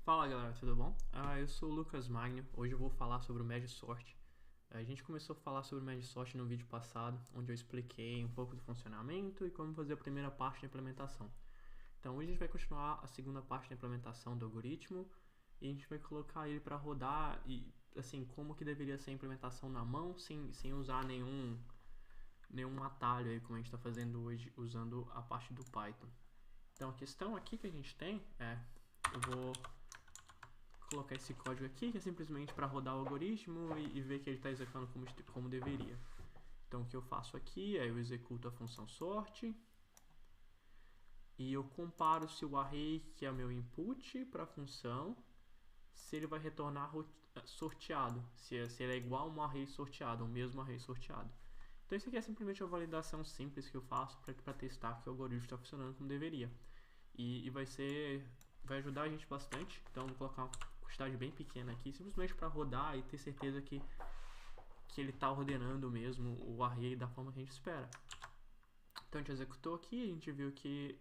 Fala galera, tudo bom? Eu sou o Lucas Magno, hoje eu vou falar sobre o Merge Sort. A gente começou a falar sobre o Merge Sort no vídeo passado, onde eu expliquei um pouco do funcionamento e como fazer a primeira parte da implementação. Então hoje a gente vai continuar a segunda parte da implementação do algoritmo e a gente vai colocar ele para rodar e assim, como que deveria ser a implementação na mão sem usar nenhum atalho aí, como a gente está fazendo hoje usando a parte do Python. Então a questão aqui que a gente tem eu vou colocar esse código aqui, que é simplesmente para rodar o algoritmo e ver que ele está executando como deveria. Então o que eu faço aqui é eu executo a função sort e eu comparo se o array, que é meu input para a função, se ele vai retornar sorteado, se ele é igual a um array sorteado, o mesmo array sorteado. Então isso aqui é simplesmente uma validação simples que eu faço para testar que o algoritmo está funcionando como deveria. E vai ajudar a gente bastante. Então vou colocar uma quantidade bem pequena aqui, simplesmente para rodar e ter certeza que ele está ordenando mesmo o array da forma que a gente espera. Então a gente executou aqui, a gente viu que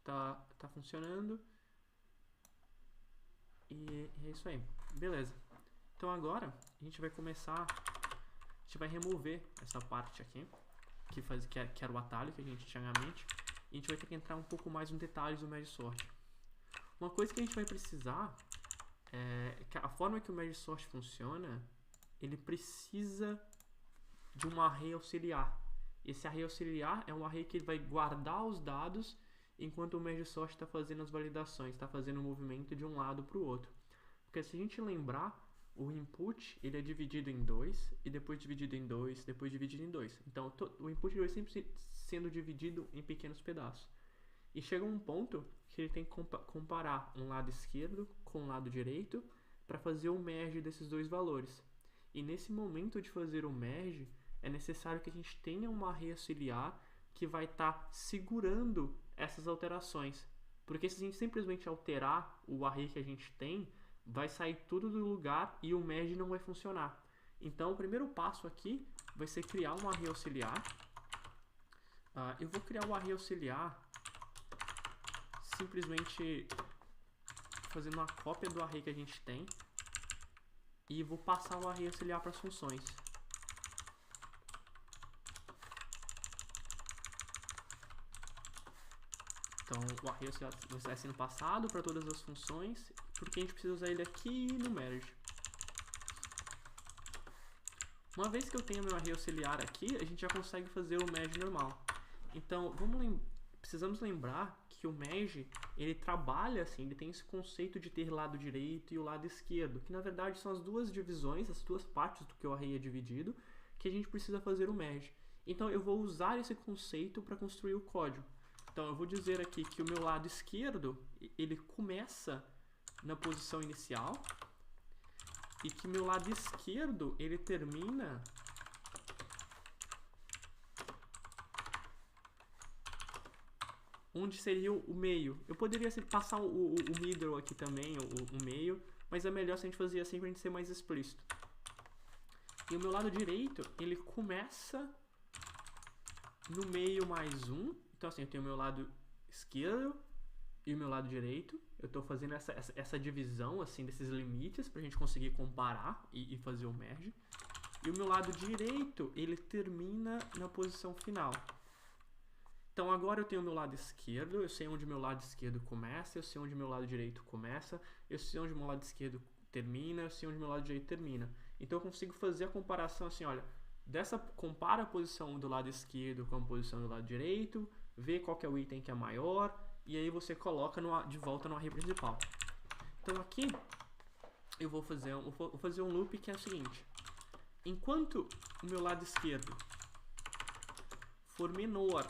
tá funcionando. E é isso aí. Beleza. Então agora a gente vai começar, a gente vai remover essa parte aqui, que era o atalho que a gente tinha na mente. E a gente vai ter que entrar um pouco mais nos detalhes do Merge Sort. Uma coisa que a gente vai precisar é que a forma que o Merge Sort funciona, ele precisa de um array auxiliar. Esse array auxiliar é um array que vai guardar os dados enquanto o Merge Sort está fazendo as validações, está fazendo o movimento de um lado para o outro. Porque se a gente lembrar, o input ele é dividido em 2 e depois dividido em 2, depois dividido em 2. Então o input vai sempre sendo dividido em pequenos pedaços. E chega um ponto que ele tem que comparar um lado esquerdo com o lado direito para fazer o merge desses dois valores. E nesse momento de fazer o merge, é necessário que a gente tenha uma array auxiliar que vai estar segurando essas alterações. Porque se a gente simplesmente alterar o array que a gente tem, vai sair tudo do lugar e o merge não vai funcionar. Então o primeiro passo aqui vai ser criar um array auxiliar. Eu vou criar um array auxiliar simplesmente fazendo uma cópia do array que a gente tem e vou passar o array auxiliar para as funções. Então o array auxiliar vai sendo passado para todas as funções, porque a gente precisa usar ele aqui no merge. Uma vez que eu tenho meu array auxiliar aqui, a gente já consegue fazer o merge normal. Então precisamos lembrar que o merge, ele trabalha assim, ele tem esse conceito de ter lado direito e o lado esquerdo, que na verdade são as duas divisões, as duas partes do que o array é dividido, que a gente precisa fazer o merge. Então eu vou usar esse conceito para construir o código. Então eu vou dizer aqui que o meu lado esquerdo, ele começa na posição inicial e que meu lado esquerdo, ele termina onde seria o meio. Eu poderia passar o middle aqui também, o meio, mas é melhor se a gente fazer assim para a gente ser mais explícito. E o meu lado direito, ele começa no meio mais 1. Então assim, eu tenho o meu lado esquerdo e o meu lado direito. Eu estou fazendo essa divisão assim desses limites para a gente conseguir comparar e fazer o merge. E o meu lado direito, ele termina na posição final. Então agora eu tenho o meu lado esquerdo, eu sei onde meu lado esquerdo começa, eu sei onde meu lado direito começa, eu sei onde meu lado esquerdo termina, eu sei onde meu lado direito termina. Então eu consigo fazer a comparação assim, olha, compara a posição do lado esquerdo com a posição do lado direito, vê qual que é o item que é maior, e aí você coloca de volta no array principal. Então aqui eu vou fazer um loop que é o seguinte: enquanto o meu lado esquerdo for menor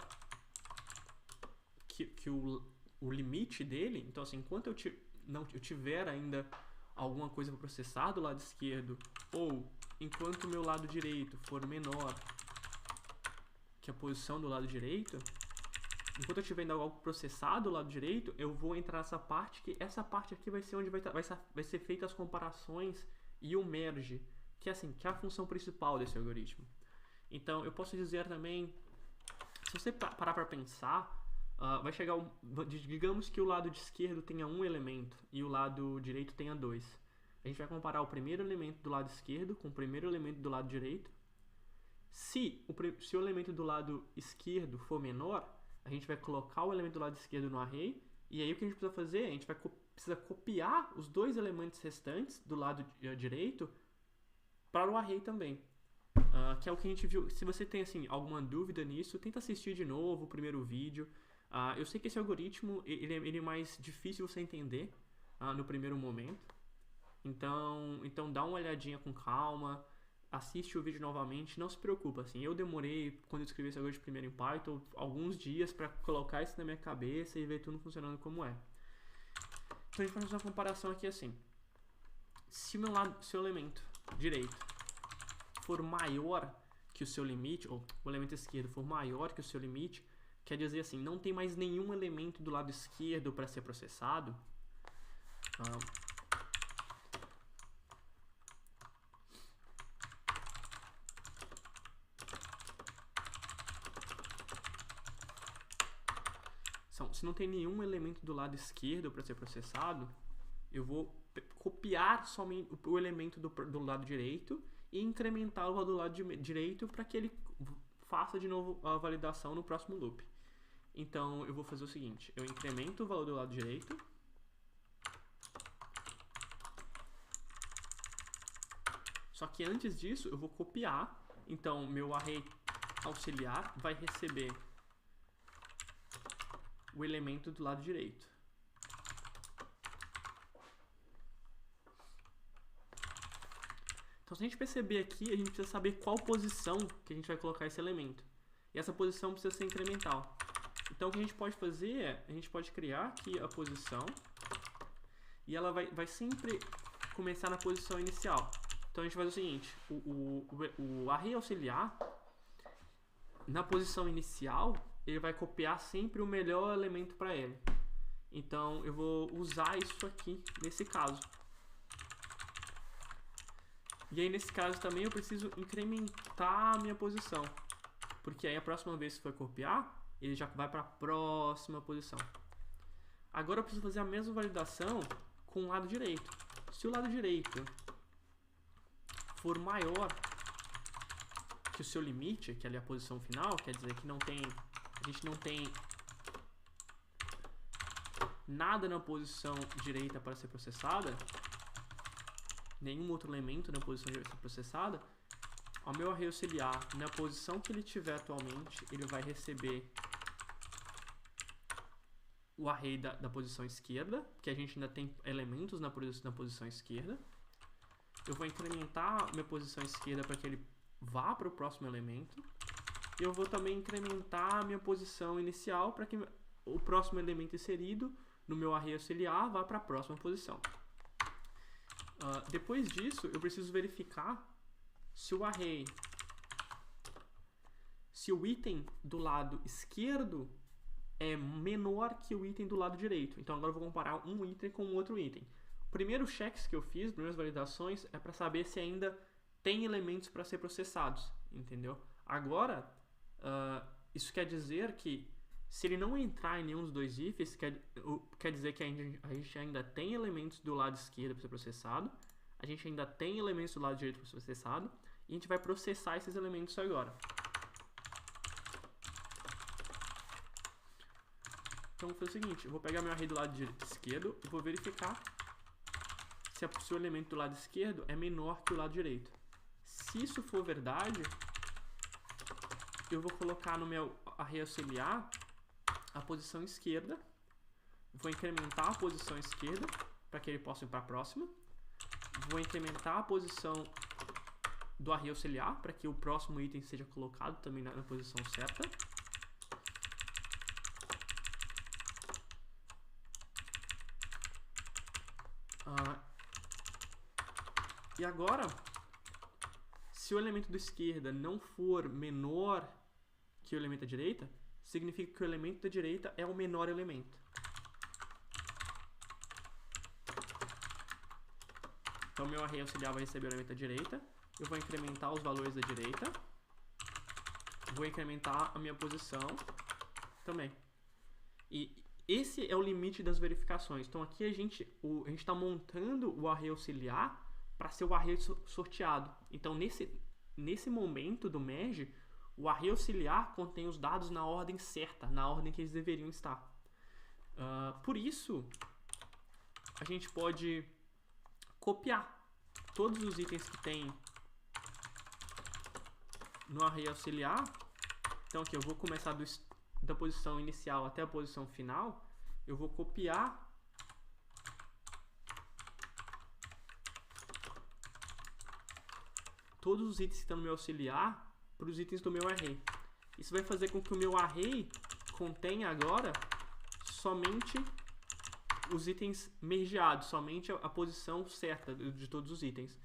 que o limite dele, então assim, enquanto eu tiver ainda alguma coisa para processar do lado esquerdo, ou enquanto o meu lado direito for menor que a posição do lado direito, enquanto eu tiver ainda algo processado do lado direito, eu vou entrar nessa parte, que essa parte aqui vai ser onde vai ser feita as comparações e o merge, que é assim, que é a função principal desse algoritmo. Então eu posso dizer também, se você parar para pensar, vai chegar digamos que o lado de esquerdo tenha um elemento e o lado direito tenha 2. A gente vai comparar o primeiro elemento do lado esquerdo com o primeiro elemento do lado direito. Se o elemento do lado esquerdo for menor, a gente vai colocar o elemento do lado esquerdo no array, e aí o que a gente precisa fazer? A gente precisa copiar os 2 elementos restantes do lado direito para o array também. Que é o que a gente viu. Se você tem assim, alguma dúvida nisso, tenta assistir de novo o primeiro vídeo. Eu sei que esse algoritmo ele é mais difícil você entender no primeiro momento. Então dá uma olhadinha com calma, assiste o vídeo novamente, não se preocupa, assim, eu demorei, quando eu escrevi esse algoritmo primeiro em Python, alguns dias para colocar isso na minha cabeça e ver tudo funcionando como é. Então a gente vai fazer uma comparação aqui assim, se o elemento direito for maior que o seu limite, ou o elemento esquerdo for maior que o seu limite, quer dizer assim, não tem mais nenhum elemento do lado esquerdo para ser processado. Se não tem nenhum elemento do lado esquerdo para ser processado, eu vou copiar somente o elemento do lado direito e incrementar o valor do lado direito para que ele faça de novo a validação no próximo loop. Então eu vou fazer o seguinte, eu incremento o valor do lado direito, só que antes disso eu vou copiar, então meu array auxiliar vai receber o elemento do lado direito. Então se a gente perceber aqui, a gente precisa saber qual posição que a gente vai colocar esse elemento. E essa posição precisa ser incremental. Então o que a gente pode fazer é, a gente pode criar aqui a posição e ela vai sempre começar na posição inicial. Então a gente faz o seguinte, o array auxiliar, na posição inicial, ele vai copiar sempre o melhor elemento para ele. Então eu vou usar isso aqui nesse caso. E aí nesse caso também eu preciso incrementar a minha posição, porque aí a próxima vez que for copiar, ele já vai para a próxima posição. Agora eu preciso fazer a mesma validação com o lado direito. Se o lado direito for maior que o seu limite, que é ali a posição final, quer dizer que a gente não tem nada na posição direita para ser processada, nenhum outro elemento na posição direita para ser processada, o meu array auxiliar, na posição que ele tiver atualmente, ele vai receber o array da posição esquerda, que a gente ainda tem elementos na posição esquerda. Eu vou incrementar a minha posição esquerda para que ele vá para o próximo elemento. E eu vou também incrementar a minha posição inicial para que o próximo elemento inserido no meu array auxiliar vá para a próxima posição. Depois disso, eu preciso verificar se o item do lado esquerdo é menor que o item do lado direito. Então agora eu vou comparar um item com outro item. O primeiro checks que eu fiz, primeiras validações, é para saber se ainda tem elementos para ser processados, entendeu? Agora, isso quer dizer que se ele não entrar em nenhum dos dois ifs, quer dizer que a gente ainda tem elementos do lado esquerdo para ser processado, a gente ainda tem elementos do lado direito para ser processado, e a gente vai processar esses elementos agora. Então vou fazer o seguinte, eu vou pegar meu array do lado esquerdo e vou verificar se o elemento do lado esquerdo é menor que o lado direito. Se isso for verdade, eu vou colocar no meu array auxiliar a posição esquerda, vou incrementar a posição esquerda para que ele possa ir para a próxima, vou incrementar a posição do array auxiliar para que o próximo item seja colocado também na posição certa. E agora, se o elemento da esquerda não for menor que o elemento da direita, significa que o elemento da direita é o menor elemento. Então, meu array auxiliar vai receber o elemento da direita. Eu vou incrementar os valores da direita. Vou incrementar a minha posição também. E esse é o limite das verificações. Então aqui a gente está montando o array auxiliar para ser o array sorteado. Então nesse momento do merge, o array auxiliar contém os dados na ordem certa, na ordem que eles deveriam estar. Por isso, a gente pode copiar todos os itens que tem no array auxiliar. Então aqui eu vou começar da posição inicial até a posição final. Eu vou copiar todos os itens que estão no meu auxiliar para os itens do meu array. Isso vai fazer com que o meu array contenha agora somente os itens mergeados, somente a posição certa de todos os itens.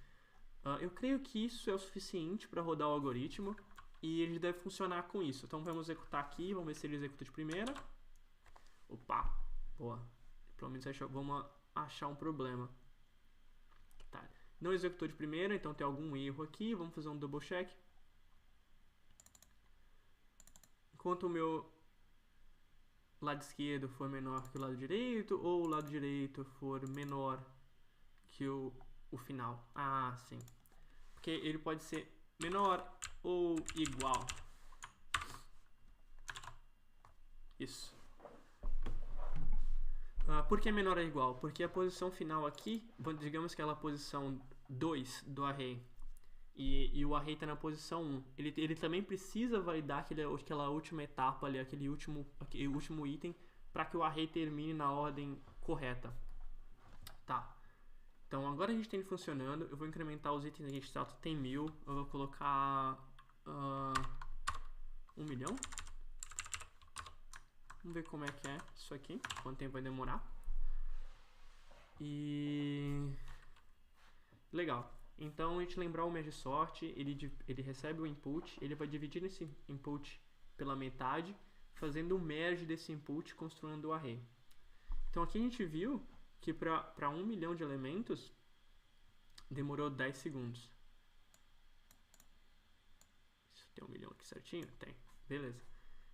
Eu creio que isso é o suficiente para rodar o algoritmo e ele deve funcionar com isso. Então vamos executar aqui, vamos ver se ele executa de primeira. Opa, boa. Pelo menos vamos achar um problema. Tá. Não executou de primeira, então tem algum erro aqui. Vamos fazer um double check. Enquanto o meu lado esquerdo for menor que o lado direito, ou o lado direito for menor que o final. Ah, sim. Porque ele pode ser menor ou igual. Isso. Por que menor ou igual? Porque a posição final aqui, digamos que ela é a posição 2 do array, e o array está na posição 1. Ele também precisa validar aquela última etapa ali, aquele último item, para que o array termine na ordem correta. Tá. Então agora a gente tem ele funcionando. Eu vou incrementar os itens aqui. Tem 1000. Eu vou colocar 1 milhão. Vamos ver como é que é isso aqui. Quanto tempo vai demorar. E legal. Então a gente lembrar o merge sort, ele recebe o input, ele vai dividir esse input pela metade, fazendo o merge desse input, construindo o array. Então aqui a gente viu que para 1 milhão de elementos demorou 10 segundos. Tem 1 milhão aqui certinho? Tem. Beleza.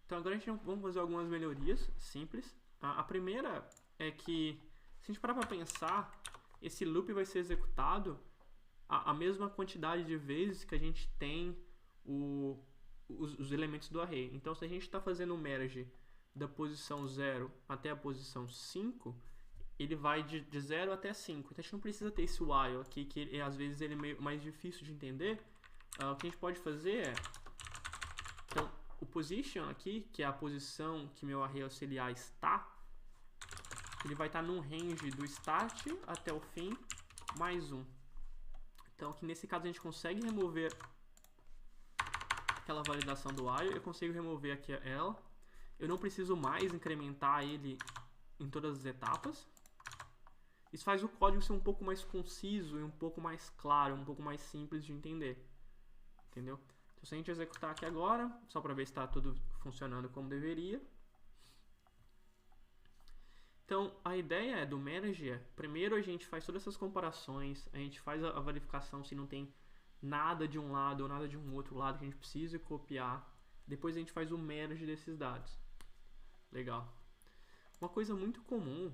Então agora vamos fazer algumas melhorias simples. A primeira é que, se a gente parar para pensar, esse loop vai ser executado a mesma quantidade de vezes que a gente tem os elementos do array. Então se a gente está fazendo o merge da posição 0 até a posição 5, ele vai de 0 até 5. Então a gente não precisa ter esse while aqui, que às vezes ele é meio mais difícil de entender. O que a gente pode fazer é... Então, o position aqui, que é a posição que meu array auxiliar está, ele vai estar num range do start até o fim, mais 1. Então aqui nesse caso a gente consegue remover aquela validação do while, eu consigo remover aqui ela. Eu não preciso mais incrementar ele em todas as etapas. Isso faz o código ser um pouco mais conciso e um pouco mais claro, um pouco mais simples de entender. Entendeu? Então se a gente executar aqui agora, só para ver se está tudo funcionando como deveria. Então, a ideia do merge é, primeiro a gente faz todas essas comparações, a gente faz a verificação se não tem nada de um lado ou nada de um outro lado que a gente precisa copiar. Depois a gente faz o merge desses dados. Legal. Uma coisa muito comum,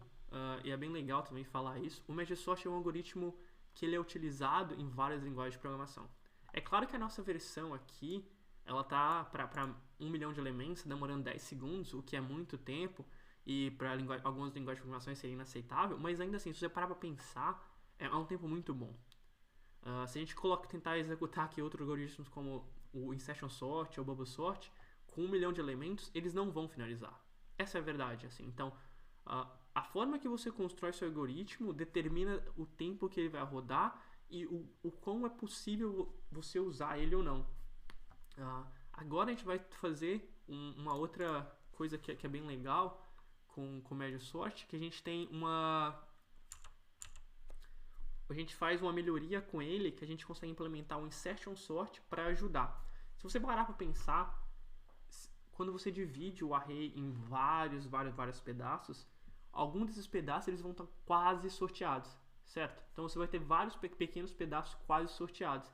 e é bem legal também falar isso, o merge sort é um algoritmo que ele é utilizado em várias linguagens de programação. É claro que a nossa versão aqui, ela tá para 1 milhão de elementos, demorando 10 segundos, o que é muito tempo, e para algumas linguagens de programação seria inaceitável, mas ainda assim, se você parar para pensar, é um tempo muito bom. Se a gente tentar executar aqui outros algoritmos como o insertion sort ou o bubble sort, com 1 milhão de elementos, eles não vão finalizar. Essa é a verdade, assim. Então, a forma que você constrói seu algoritmo determina o tempo que ele vai rodar e o quão é possível você usar ele ou não. Agora a gente vai fazer uma outra coisa que é bem legal com o merge sort, que a gente tem a gente faz uma melhoria com ele, que a gente consegue implementar um insertion sort para ajudar. Se você parar para pensar, quando você divide o array em vários pedaços, alguns desses pedaços eles vão estar quase sorteados, certo? Então você vai ter vários pequenos pedaços quase sorteados.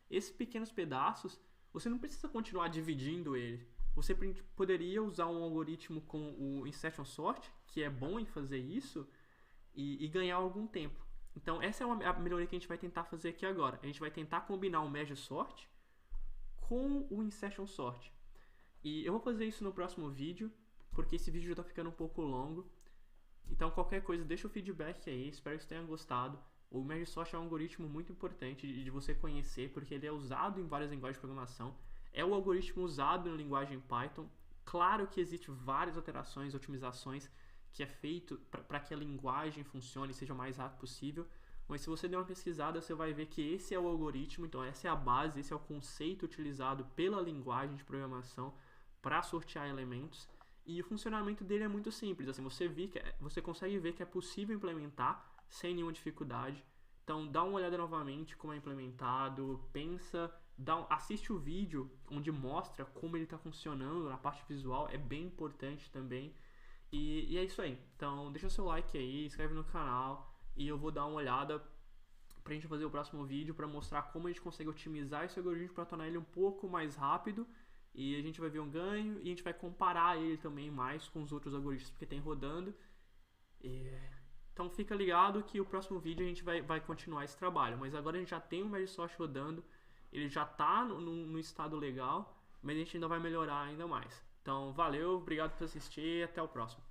Esses pequenos pedaços, você não precisa continuar dividindo ele. você poderia usar um algoritmo com o Insertion Sort, que é bom em fazer isso, e ganhar algum tempo. Então essa é a melhoria que a gente vai tentar fazer aqui agora. A gente vai tentar combinar o Merge Sort com o Insertion Sort. E eu vou fazer isso no próximo vídeo, porque esse vídeo já está ficando um pouco longo. Então qualquer coisa, deixa o feedback aí, espero que você tenha gostado. O Merge Sort é um algoritmo muito importante de você conhecer, porque ele é usado em várias linguagens de programação. É o algoritmo usado na linguagem Python. Claro que existem várias alterações, otimizações que é feito para que a linguagem funcione e seja o mais rápido possível. Mas se você der uma pesquisada, você vai ver que esse é o algoritmo, então essa é a base, esse é o conceito utilizado pela linguagem de programação para sortear elementos. E o funcionamento dele é muito simples, assim, você consegue ver que é possível implementar sem nenhuma dificuldade. Então dá uma olhada novamente como é implementado, assiste o vídeo onde mostra como ele está funcionando na parte visual, é bem importante também. E é isso aí, então deixa seu like aí, inscreve no canal e eu vou dar uma olhada pra gente fazer o próximo vídeo para mostrar como a gente consegue otimizar esse algoritmo para tornar ele um pouco mais rápido. E a gente vai ver um ganho e a gente vai comparar ele também mais com os outros algoritmos que tem rodando. Então fica ligado que o próximo vídeo a gente vai continuar esse trabalho. Mas agora a gente já tem o Merge Sort rodando, ele já está no estado legal, mas a gente ainda vai melhorar ainda mais. Então valeu, obrigado por assistir e até o próximo.